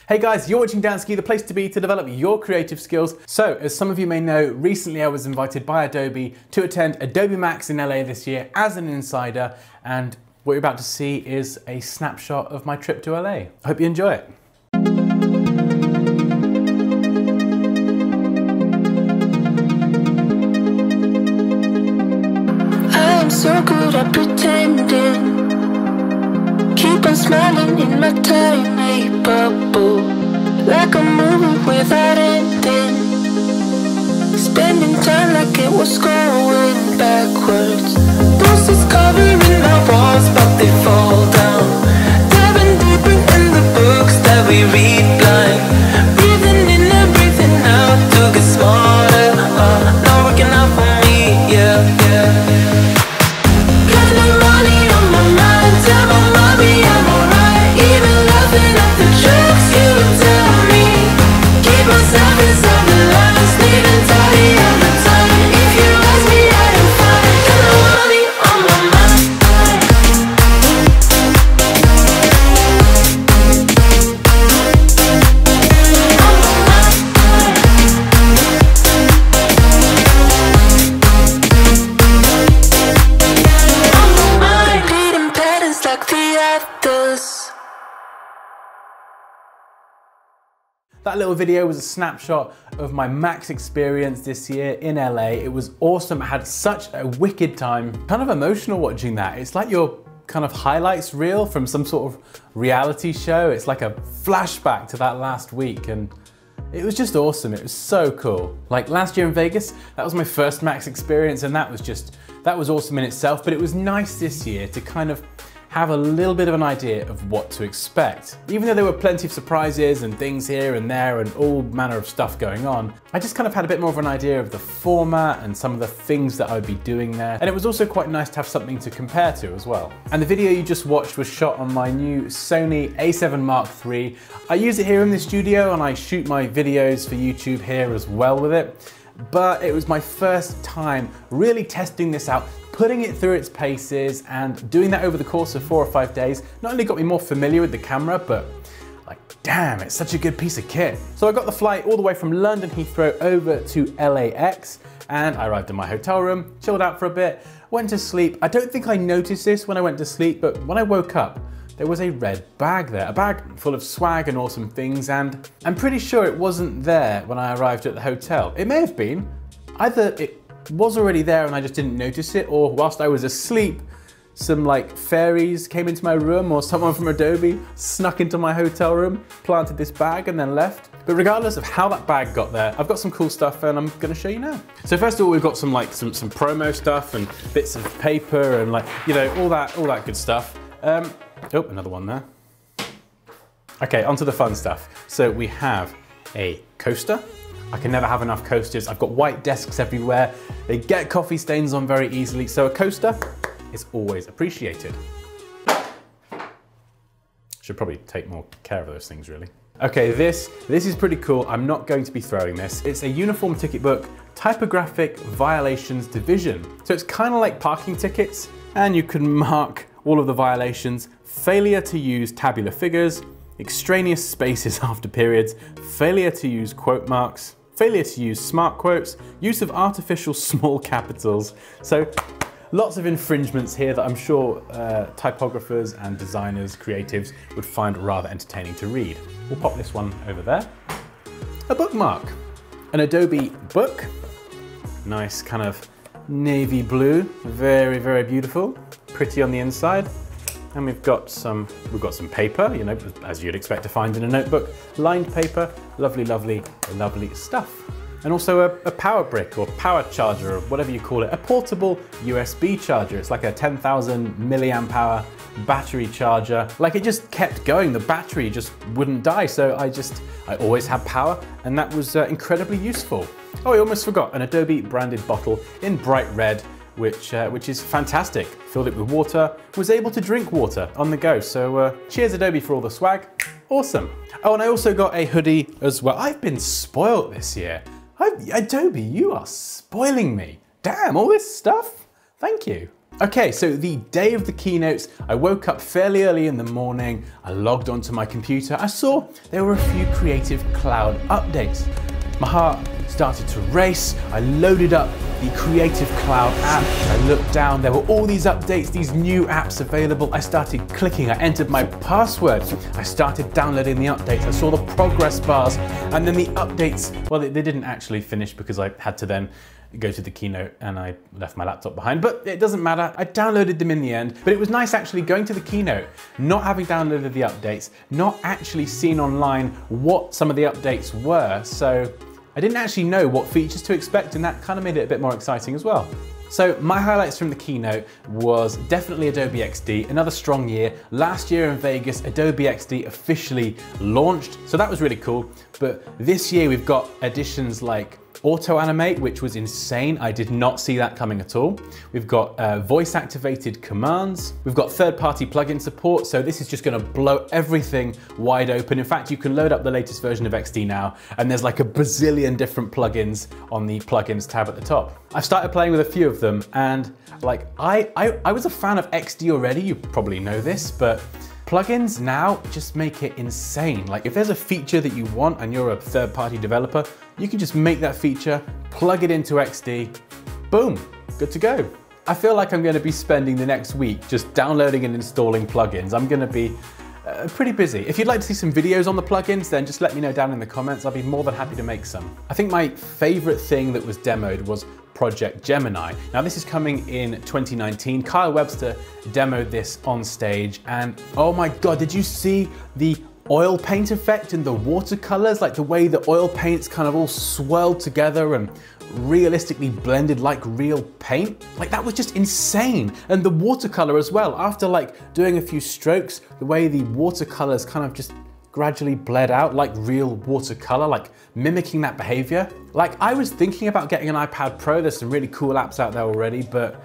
Hey guys, you're watching Dansky, the place to be to develop your creative skills. So, as some of you may know, recently I was invited by Adobe to attend Adobe MAX in LA this year as an insider, and what you're about to see is a snapshot of my trip to LA. I hope you enjoy it. I'm so good at pretending. Keep on smiling in my tiny bubble, like a movie without ending. Spending time like it was going backwards. Bruises covering my walls, but they fall down. Diving deeper in the books that we read blind. Breathing in and breathing out to get smarter. Not working out for me, yeah. Counting money on my mind, tell my mommy I'm alright. Even laughing at the jokes you tell me. Keep myself inside the lines, neat and tidy all the time. If you ask me, I am fine. Counting money on my mind. Repeating patterns like the others. That little video was a snapshot of my Max experience this year in LA. It was awesome. I had such a wicked time. Kind of emotional watching that. It's like your kind of highlights reel from some sort of reality show. It's like a flashback to that last week, and it was just awesome. It was so cool. Like last year in Vegas, that was my first Max experience, and that was awesome in itself, but it was nice this year to kind of have a little bit of an idea of what to expect. Even though there were plenty of surprises and things here and there and all manner of stuff going on, I just kind of had a bit more of an idea of the format and some of the things that I would be doing there. And it was also quite nice to have something to compare to as well. And the video you just watched was shot on my new Sony a7 Mark III. I use it here in the studio and I shoot my videos for YouTube here as well with it. But it was my first time really testing this out, putting it through its paces, and doing that over the course of 4 or 5 days not only got me more familiar with the camera, but like, damn, it's such a good piece of kit. So I got the flight all the way from London Heathrow over to LAX, and I arrived in my hotel room, chilled out for a bit, went to sleep. I don't think I noticed this when I went to sleep, but when I woke up, there was a red bag there, a bag full of swag and awesome things, and I'm pretty sure it wasn't there when I arrived at the hotel. It may have been. Either it was already there and I just didn't notice it, or whilst I was asleep, some like fairies came into my room, or someone from Adobe snuck into my hotel room, planted this bag and then left. But regardless of how that bag got there, I've got some cool stuff and I'm gonna show you now. So first of all, we've got some promo stuff and bits of paper and all that good stuff. Oh, another one there. Okay, onto the fun stuff. So we have a coaster. I can never have enough coasters. I've got white desks everywhere. They get coffee stains on very easily, so a coaster is always appreciated. Should probably take more care of those things, really. Okay, this is pretty cool. I'm not going to be throwing this. It's a uniform ticket book, Typographic Violations Division. So it's kind of like parking tickets, and you can mark all of the violations: failure to use tabular figures, extraneous spaces after periods, failure to use quote marks, failure to use smart quotes, use of artificial small capitals. So lots of infringements here that I'm sure typographers and designers, creatives would find rather entertaining to read. We'll pop this one over there. A bookmark, an Adobe book, nice kind of navy blue, very, very beautiful, pretty on the inside. And we've got some paper, you know, as you'd expect to find in a notebook, lined paper, lovely, lovely, lovely stuff. And also a power brick or power charger or whatever you call it, a portable USB charger. It's like a 10,000 milliamp hour battery charger. Like, it just kept going. The battery just wouldn't die. So I always had power, and that was incredibly useful. Oh, I almost forgot, an Adobe branded bottle in bright red, which is fantastic. Filled it with water, was able to drink water on the go. So cheers Adobe for all the swag. Awesome. Oh, and I also got a hoodie as well. I've been spoiled this year. Adobe, you are spoiling me. Damn, all this stuff. Thank you. Okay, so the day of the keynotes, I woke up fairly early in the morning, I logged onto my computer, I saw there were a few Creative Cloud updates. My heart started to race, I loaded up the Creative Cloud app, I looked down, there were all these updates, these new apps available. I started clicking, I entered my password, I started downloading the updates, I saw the progress bars, and then the updates, well, they didn't actually finish because I had to then go to the keynote and I left my laptop behind, but it doesn't matter. I downloaded them in the end, but it was nice actually going to the keynote, not having downloaded the updates, not actually seen online what some of the updates were. So I didn't actually know what features to expect, and that kind of made it a bit more exciting as well. So my highlights from the keynote was definitely Adobe XD, another strong year. Last year in Vegas, Adobe XD officially launched, so that was really cool. But this year we've got additions like Auto Animate, which was insane. I did not see that coming at all. We've got voice activated commands. We've got third-party plugin support. So this is just gonna blow everything wide open. In fact, you can load up the latest version of XD now, and there's like a bazillion different plugins on the plugins tab at the top. I've started playing with a few of them, and like I was a fan of XD already. You probably know this, but plugins now just make it insane. Like if there's a feature that you want and you're a third-party developer, you can just make that feature, plug it into XD, boom, good to go. I feel like I'm gonna be spending the next week just downloading and installing plugins. I'm gonna be pretty busy. If you'd like to see some videos on the plugins, then just let me know down in the comments. I'll be more than happy to make some. I think my favorite thing that was demoed was Project Gemini. Now this is coming in 2019. Kyle Webster demoed this on stage, and oh my God, did you see the oil paint effect and the watercolors? Like the way the oil paints kind of all swirled together and realistically blended like real paint. Like that was just insane. And the watercolor as well, after like doing a few strokes, the way the watercolors kind of just gradually bled out like real watercolor, like mimicking that behavior. Like I was thinking about getting an iPad Pro. There's some really cool apps out there already, but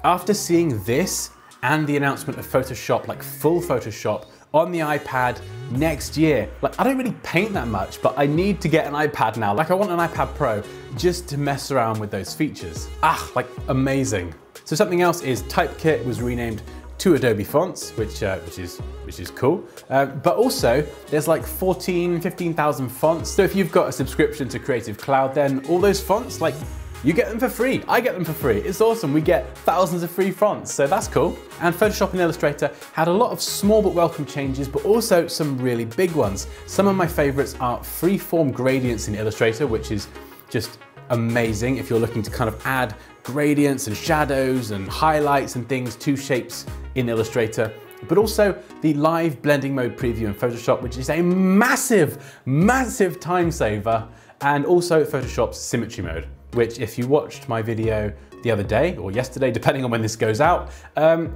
after seeing this and the announcement of Photoshop, like full Photoshop on the iPad next year, like I don't really paint that much, but I need to get an iPad now. Like I want an iPad Pro just to mess around with those features. Like amazing. So something else is Typekit was renamed to Adobe fonts, which is cool. But also there's like 15,000 fonts. So if you've got a subscription to Creative Cloud, then all those fonts, like you get them for free. I get them for free. It's awesome. We get thousands of free fonts, so that's cool. And Photoshop and Illustrator had a lot of small but welcome changes, but also some really big ones. Some of my favorites are freeform gradients in Illustrator, which is just amazing if you're looking to kind of add gradients and shadows and highlights and things to shapes in Illustrator. But also the live blending mode preview in Photoshop, which is a massive, massive time saver. And also Photoshop's Symmetry mode, which if you watched my video the other day or yesterday, depending on when this goes out,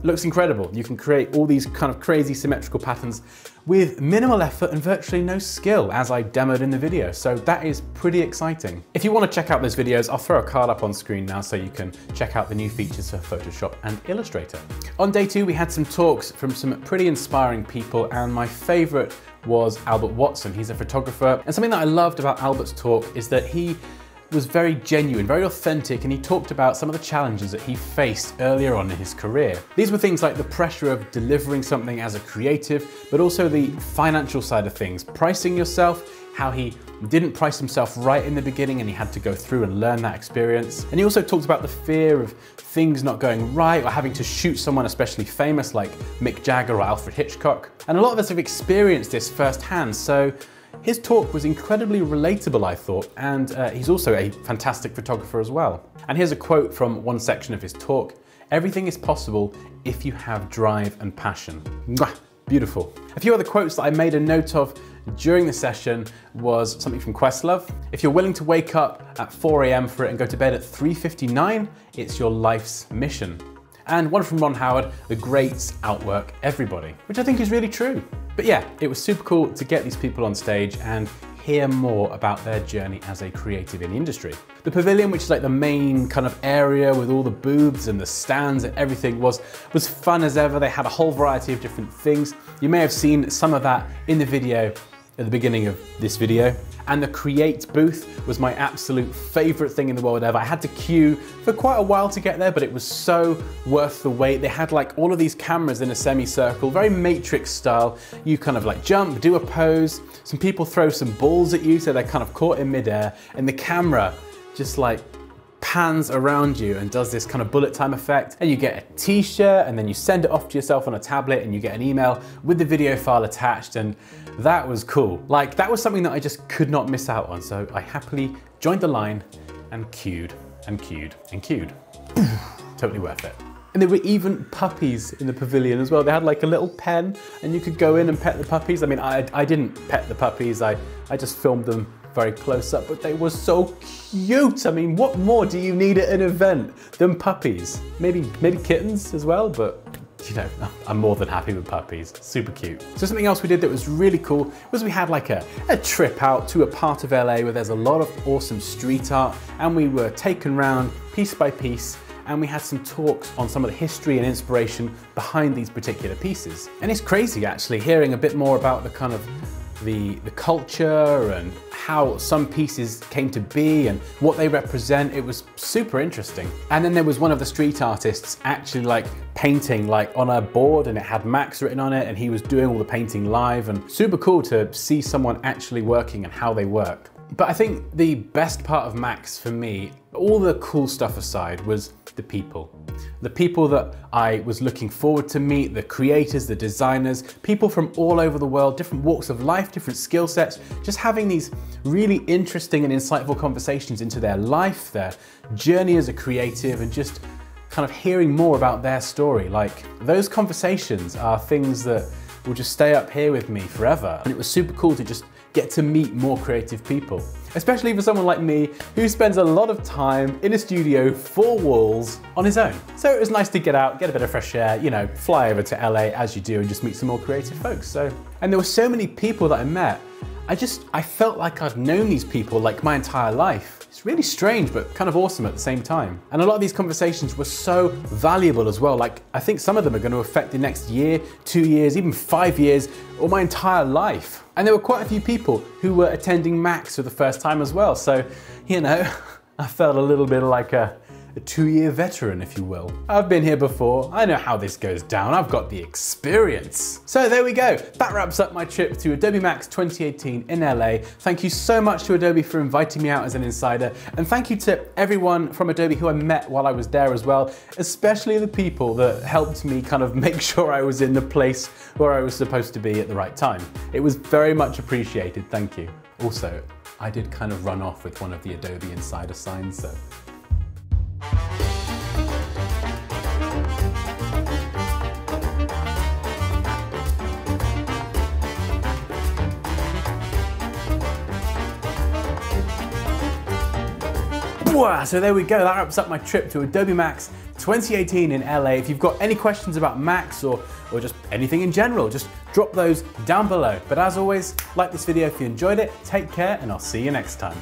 looks incredible. You can create all these kind of crazy symmetrical patterns with minimal effort and virtually no skill, as I demoed in the video. So that is pretty exciting. If you want to check out those videos, I'll throw a card up on screen now so you can check out the new features for Photoshop and Illustrator. On day 2, we had some talks from some pretty inspiring people, and my favorite was Albert Watson. He's a photographer, and something that I loved about Albert's talk is that he was very genuine, very authentic, and he talked about some of the challenges that he faced earlier on in his career. These were things like the pressure of delivering something as a creative, but also the financial side of things, pricing yourself, how he didn't price himself right in the beginning and he had to go through and learn that experience. And he also talked about the fear of things not going right or having to shoot someone especially famous like Mick Jagger or Alfred Hitchcock. And a lot of us have experienced this firsthand, so his talk was incredibly relatable, I thought, and he's also a fantastic photographer as well. And here's a quote from one section of his talk: "Everything is possible if you have drive and passion." Mwah, beautiful. A few other quotes that I made a note of during the session was something from Questlove: "If you're willing to wake up at 4 AM for it and go to bed at 3:59, it's your life's mission." And one from Ron Howard: "The greats outwork everybody," which I think is really true. But yeah, it was super cool to get these people on stage and hear more about their journey as a creative in the industry. The pavilion, which is like the main kind of area with all the booths and the stands and everything, was fun as ever. They had a whole variety of different things. You may have seen some of that in the video at the beginning of this video. And the Create booth was my absolute favorite thing in the world ever. I had to queue for quite a while to get there, but it was so worth the wait. They had like all of these cameras in a semicircle, very Matrix style. You kind of like jump, do a pose. Some people throw some balls at you, so they're kind of caught in midair, and the camera just like pans around you and does this kind of bullet time effect, and you get a t-shirt, and then you send it off to yourself on a tablet, and you get an email with the video file attached, and that was cool. Like, that was something that I just could not miss out on, so I happily joined the line and queued and queued and queued. Totally worth it. And there were even puppies in the pavilion as well. They had like a little pen, and you could go in and pet the puppies. I mean, I didn't pet the puppies, I just filmed them very close up, but they were so cute. I mean, what more do you need at an event than puppies? Maybe kittens as well, but you know, I'm more than happy with puppies. Super cute. So something else we did that was really cool was we had like a trip out to a part of LA where there's a lot of awesome street art, and we were taken around piece by piece, and we had some talks on some of the history and inspiration behind these particular pieces. And it's crazy actually hearing a bit more about the kind of the culture and how some pieces came to be and what they represent. It was super interesting. And then there was one of the street artists actually like painting like on a board, and it had Max written on it, and he was doing all the painting live, and super cool to see someone actually working and how they work. But I think the best part of Max for me, all the cool stuff aside, was the people. The people that I was looking forward to meet, the creators, the designers, people from all over the world, different walks of life, different skill sets, just having these really interesting and insightful conversations into their life, their journey as a creative, and just kind of hearing more about their story. Like, those conversations are things that will just stay up here with me forever. And it was super cool to just get to meet more creative people, especially for someone like me who spends a lot of time in a studio, four walls, on his own. So it was nice to get out, get a bit of fresh air, you know, fly over to LA as you do and just meet some more creative folks. And there were so many people that I met. I felt like I'd known these people like my entire life. It's really strange, but kind of awesome at the same time. And a lot of these conversations were so valuable as well. Like, I think some of them are going to affect the next year, 2 years, even 5 years, or my entire life. And there were quite a few people who were attending Max for the first time as well. So, you know, I felt a little bit like a 2-year veteran, if you will. I've been here before, I know how this goes down, I've got the experience. So there we go, that wraps up my trip to Adobe MAX 2018 in LA. Thank you so much to Adobe for inviting me out as an insider, and thank you to everyone from Adobe who I met while I was there as well, especially the people that helped me kind of make sure I was in the place where I was supposed to be at the right time. It was very much appreciated, thank you. Also, I did kind of run off with one of the Adobe Insider signs, so. So there we go, that wraps up my trip to Adobe MAX 2018 in LA. If you've got any questions about Max or just anything in general, just drop those down below. But as always, like this video if you enjoyed it, take care, and I'll see you next time.